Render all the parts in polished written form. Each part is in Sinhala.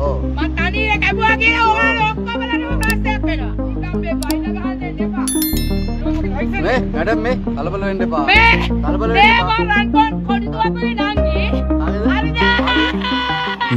ඔව්. මං තනියේ කැපුවා කියලා ඔයාලා ඔක්කොමලටම ප්‍රශ්නයක් වෙනවා. ඉතින් මේ බයිලා ගහන්න දෙන්න එපා. මේ මැඩම් මේ කලබල වෙන්න එපා. මේ කලබල වෙන්න එපා. මේ රන්කොන් කොඩිතුවක්ගේ නංගි. හරිද?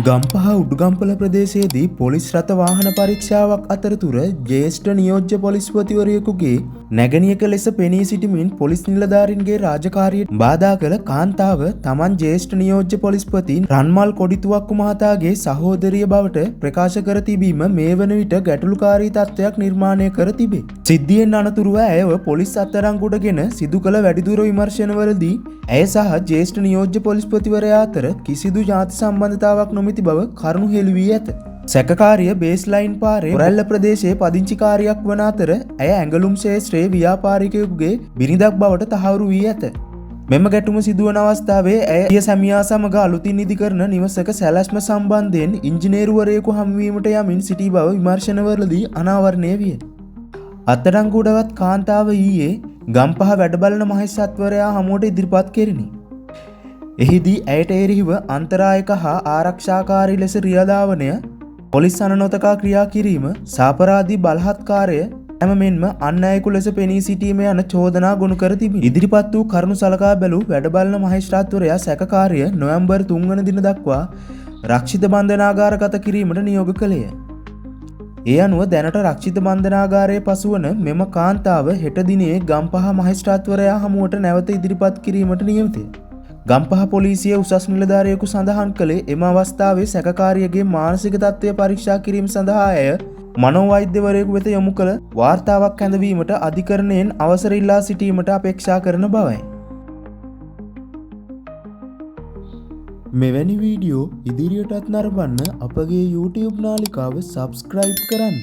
ගම්පහ උඩුගම්පල ප්‍රදේශයේදී පොලිස් රථ වාහන පරීක්ෂාවක් අතරතුර ජ්‍යෙෂ්ඨ නියෝජ්‍ය පොලිස්පතිවරයෙකුගේ නැගණියක ලෙස පෙනී සිටිමින් පොලිස් නිලධාරීන්ගේ රාජකාරියට බාධා කළ කාන්තාව තමන් ජ්‍යෙෂ්ඨ නියෝජ්‍ය පොලිස්පති රන්මල් කොඩිතුවක්කු මහතාගේ සහෝදරිය බවට ප්‍රකාශ කර තිබීම මේ වන විට ගැටලුකාරී තත්ත්වයක් නිර්මාණය කර තිබේ. සිද්ධියෙන් අනතුරුව ඇයව පොලිස් අත්අඩංගුවටගෙන සිදු කළ වැඩිදුර විමර්ශනවලදී ඇය සහ ජ්‍යෙෂ්ඨ නියෝජ්‍ය පොලිස්පතිවරයා අතර කිසිදු ජාති සම්බන්ධතාවක් නොමැති බව කරුණු හෙළි වී ඇත. සැකකාරිය බේස්ලයින් පාරේ රැල්ල ප්‍රදේශයේ පදිංචිකාරියක් වන අතර ඇය ඇඟලුම් ශේෂ්ත්‍රයේ ව්‍යාපාරිකයෙකුගේ බිරිඳක් බවට තහවුරු වී ඇත. මෙම ගැටුම සිදුවන අවස්ථාවේ ඇය සැමියා සමග අලුතින් ඉදි කරන නිවසක සැලැස්ම සම්බන්ධයෙන් ඉංජිනේරුවරයෙකු හමුවීමට යමින් සිටි බව විමර්ශනවලදී අනාවරණය විය. අත්අඩංගුවටගත් කාන්තාව ඊයේ ගම්පහ වැඩබලන මහේස්ත්‍රාත්වරයා හමුවට ඉදිරිපත් කෙරිණි. එහිදී ඇයට එරෙහිව අන්තරායක හා ආරක්ෂාකාරී ලෙස රියදාවනය, පොලිස් අනනොතකා ක්‍රියා කිරීම, සාපරාධී බලහත්කාරය හැමමෙන්ම අන් අයෙකු ලෙස පෙනී සිටීම යන චෝදනා ගොනු කර තිබිණි. ඉදිරිපත් වූ කරුණු සලකා බැලූ වැඩබලන මහේස්ත්‍රාත්වරයා සැකකාරිය නොවැම්බර් 3 වන දින දක්වා රක්ෂිත බන්ධනාගාරගත කිරීමට නියෝග කළේය. ඒ අනුව දැනට රක්ෂිත බන්ධනාගාරයේ පසුවන මෙම කාන්තාව හෙට දිනේ ගම්පහ මහේස්ත්‍රාත්වරයා හමුවට නැවත ඉදිරිපත් කිරීමට නියමිතය. ගම්පහ පොලිසිය උසස් නිලධාරියෙකු සඳහන් කළේ එම අවස්ථාවේ සැකකාරියගේ මානසික තත්ත්වය පරීක්ෂා කිරීම සඳහා ඇය මනෝවෛද්‍යවරයෙකු වෙත යොමු කළ වාර්තාවක් හැඳවීමට අධිකරණයෙන් අවසර ඉල්ලා සිටීමට අපේක්ෂා කරන බවයි. මෙවැනි වීඩියෝ ඉදිරියටත් නරඹන්න අපගේ YouTube නාලිකාව සබ්ස්ක්‍රයිබ් කරන්න.